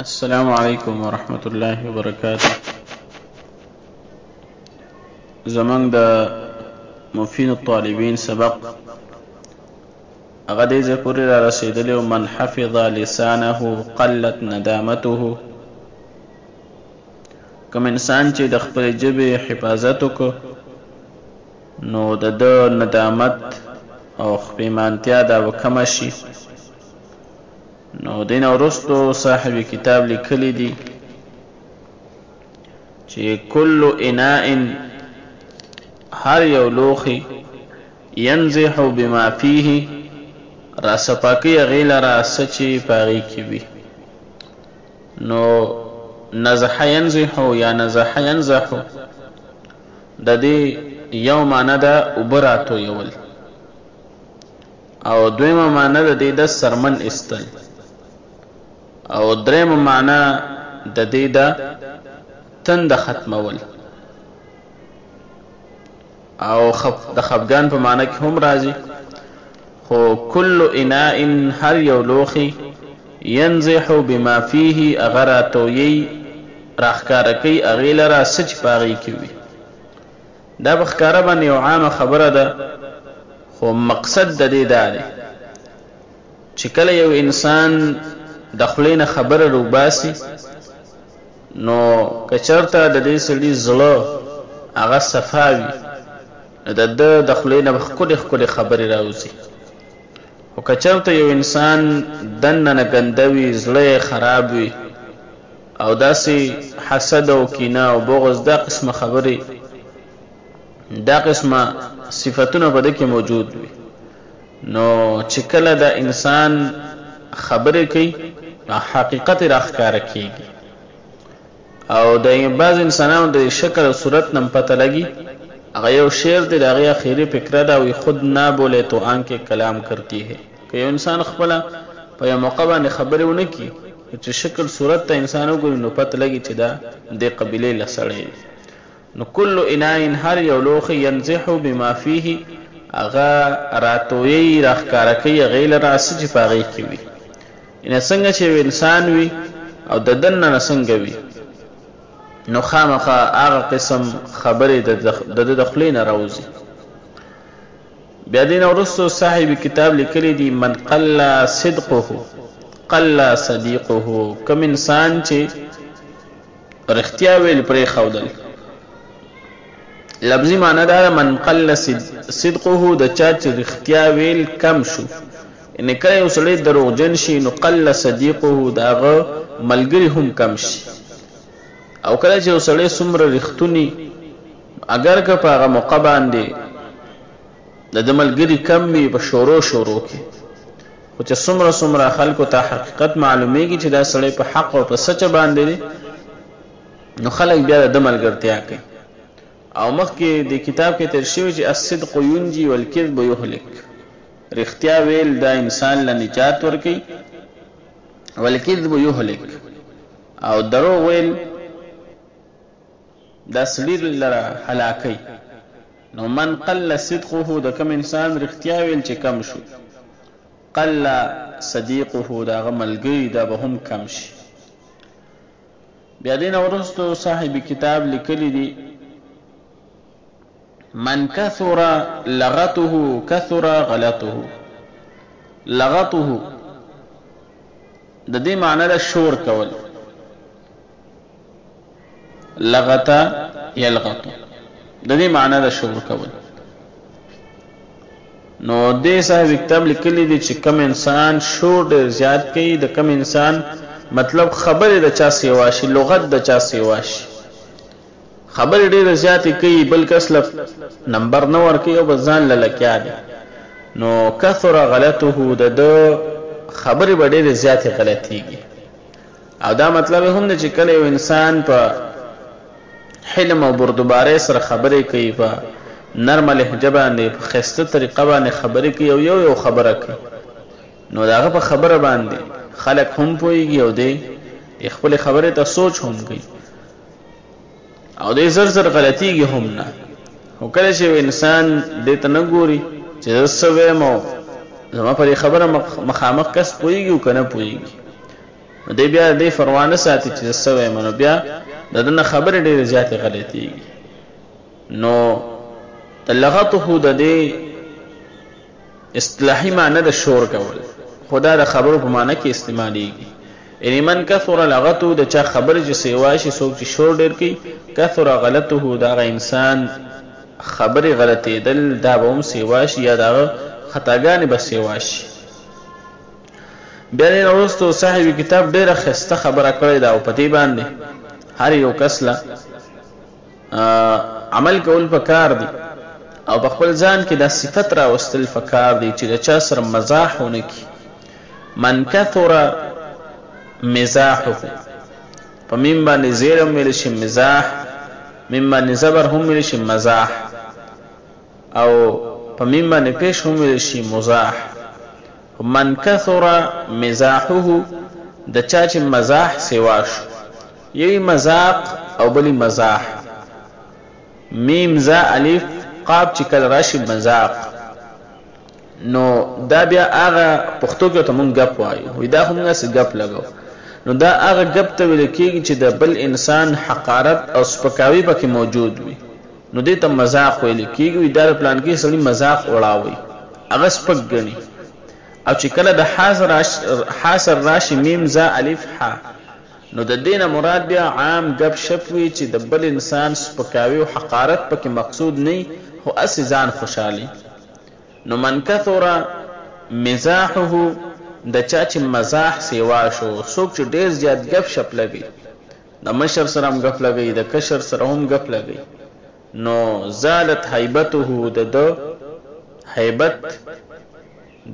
السلام علیکم ورحمت الله وبرکاته. زمانګ د مفید الطالبین سبق هغه دې ځای پورې را رسېدلی و من حفظ لسانه قلت ندامته. کوم انسان چې د خپلې ژبې حفاظت وکړو نو د ده ندامت او پښیمانتیا دا به کمه شي. نو دین وروستو صاحب کتاب لیکلی دی چې کل اناء هر یو لوښی ینزح بما فيه را سپاکی هغې لره څه چې په هغې کې وي. نو نزح ینزح یا نزح ینزح د دې یو معنی ده اوبه راتویول، او دویمه معنی د دې د سرمن ایستل، او درېمه معنی د دې د تنده ختمول، او د خفګان په معنی کې هم راځي. خو کل اناء هر یو لوښی ینزح بما فيه هغه راتویي راښکاره کوي هغې لره څه چې په هغې کې وي. دا په ښکاره باندې یو عامه خبره ده، خو مقصد د دې دا دی چې کله یو انسان د خولې نه خبره روباسي نو که چېرته د دې سړي زړه هغه صفا وي نو د ده د خولې نه به ښکلې ښکلې خبرې راوځي. خو که چېرته یو انسان دننه نه ګنده وي، زړه یې خراب وي، او داسې حسد او کینه او بغض دا قسمه خبرې دا قسمه صفتونه په ده کې موجود وي، نو چې کله د انسان خبرې کوي حقیقت راښکاره کېږي. او د بعض انسانانو د شکل او صورت نه پته لګي. هغه یو شعر دی د هغې اخري فکره ده وی خود نه بولے تو آنکھ کلام کرتی ہے. که یو انسان خپله په یو موقع باندې خبرې ونه کړي چې شکل صورت ته انسان وګوري نو پته لګي چې دا دې قبیلې له سړی دی. نو کل اناء هر یو لوښی ینزح بما فيه هغه راتویي راښکاره کوي هغې لره څه چې په هغې کې وي. یعنې څنګه چې یو انسان وي او د دننه نه څنګه وي نو خامخا هغه قسم خبرې د ده د خولې نه راوځي. بیا دې نه وروستو صاحب کتاب لیکلی دی من قل صدقه قل صدیقه. کوم انسان چې رښتیا ویل پرېښودل، لفظي معنی دا ده من قل صدقه د چا چې رښتیا ویل کم شو. یعنې کله یو سړی دروغجن شي نو قل صدیقه د هغه ملګري هم کم شي. او کله چې یو سړی څومره رښتونی اگر که په هغه موقع باندې د ده ملګري کم وي په شورو کې، خو چې څومره خلکو ته حقیقت معلومیږي چې دا سړی په حق او په سچه باندې دی نو خلک بیا د ده ملګرتیا کوي. او مخکې د کتاب کې تیر شوي چې الصدق ینجي والکذب یهلک. رښتیا ویل دا انسان له نجات ورکوي، والکذب یهلک، او دروغ ویل دا سړي لره هلاکوي. نو من قل صدقه د کوم انسان رښتیا ویل چې کم شو، قل صدیقه دا هغه ملګري دا به هم کم شي. بیا دې نه وروستو صاحب کتاب لیکلی دی من کثر لغته کثر غلطه. لغته د دې معنی ده شور کول، لغته یلغط د دې معنی ده شور کول. نو دې صاحب کتاب لیکلی دی چې کم انسان شور ډېر زیات کوي، د کم انسان مطلب خبرې د چا سیوا شي، لغت د چا سیوا شي، خبرې ډېره زیاتې کوي، بل کس له نمبر نه ورکوي او بس ځان له لکیا دی. نو کثر غلطه د ده خبرې به ډېرې زیاتې غلطېږي. او دا مطلب هم دی چې کله یو انسان په حلم او بردبارۍ سره خبرې کوي، په نرمه لهجه باندې په ښایسته طریقه باندې خبرې کوي او یو خبره کوي، نو د هغه په خبره باندې خلک هم پوهېږي او دی خپلې خبرې ته سوچ هم کوي، او دی زر غلطېږي هم نه. خو کله چې یو انسان دې ته نه ګوري چې زه څه ویم او زما په دې خبره مخامخ کس پوهېږي او که نه پوهېږي، نو دی بیا دی فروانه ساتي چې څه وایم، نو بیا د دنه خبرې ډېرې زیاتې غلطېږي. نو لغته د دې اصطلاحي معنی د شور کول، خدا د خبرو په معنی کې استعمالېږي. یعنی من کثر لغته د چا خبرې چې سیوا شي، څوک چې شور ډېر کوي، کثر غلطه د هغه انسان خبرې غلطېدل دا به هم سیوا شي یا د هغه خطاګانې به سیوا شي. بیا دې نه وروستو صاحب کتاب ډېره ښایسته خبره کړې ده او په دې باندې هر یو کس له عمل کول پکار دي او په خپل ځان کې دا صفت راوستل پکار دي چې د چا سره مزاح ونه کړي. من کثر مزاحه، په میم باندې زیر هم ویلی شي مزاح، میم باندې زبر هم ویلی شي مزاح، او په میم باندې پیش هم ویلی شي مزاح. من کثر مزاحه د چا چې مزاح سوا شو، یوی مزاق او بلی مزاح. میم زا الف قاب چې کله راشي مزاق، نو دا بیا هغه پښتو کې ته مونږ ګپ وایو، وی دا خو موږ څه ګپ لګو. نو دا هغه ګپ ته ویل کېږي چې د بل انسان حقارت او سپکاوي پکې موجود وي، نو دې ته مزاق ویل کېږي. وی دا پلان کې سړي مزاق وړاوي، هغه سپک ګڼي. او چې کله د حاصر راشي میم زا الف ح، نو د دینه مراد بیا عام ګپ شپ وي چې د بل انسان سپکاوي او حقارت پکې مقصود نه، خو اسی ځان خوشالي. نو من کثر مزاحه د چا چې مزاح سیوا شو، څوک چې ډېر زیات ګپ شپ لګي، د مشر سره هم ګپ لګي، د کشر سره هم ګپ لګي، نو زالت هیبته د دو هیبت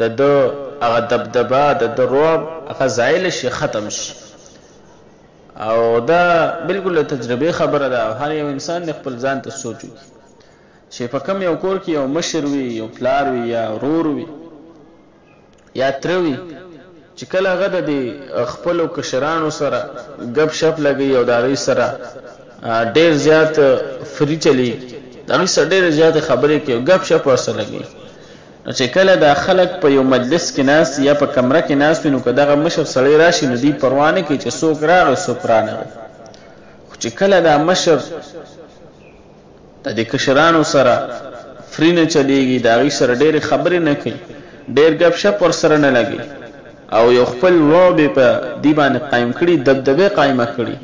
د دو هغه دبدبه د دو رعب هغه زایل شي، ختم شي. او دا بالکل تجربه خبره ده. هر یو انسان خپل ځان ته سوچ وکړي چې په کوم یو کور کې یو مشر وي، یو پلار وي، یا ورور وي، یا تره وي، چې کله هغه د خپلو کشرانو سره ګپ شپ لګي او د هغوی سره ډېر زیات فري چلیږي، د هغوی سره ډېرې زیاتې خبرې کوي او ګپ شپ ورسره لګي. نو چې کله دا خلک په یو مجلس کې ناست یا په کمره کې ناست وي، نو که دغه مشر سړی راشي نو دوی پروا نه کوي چې څوک راغی څوک رانغی. خو چې کله دا مشر د دې کشرانو سره فري نه چلیږي، د هغوی سره ډېرې خبرې نه کوي، ډېر ګپ شپ ورسره نه لګي، او یو خپل رعب یې په دې باندې قایم کړي، دبدبې قایمه کړي،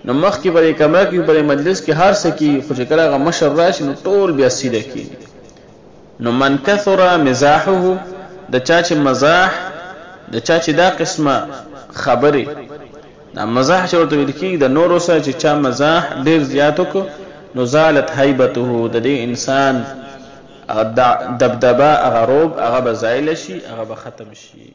نو مخکې په دې کمره کې په دې مجلس کې هر څه کېږي، خو چې کله هغه مشر راشي نو ټول بیا سیده کېږي. نو من کثر مزاحه د چا چې مزاح، د چا چې دا قسمه خبرې، دا مزاح چې ورته ویل کېږي د نورو سره چې چا مزاح ډېر زیات وکړو، نو زالت هیبته د دې انسان دبدبه هغه روب هغه به زایله شي، هغه به ختم شي.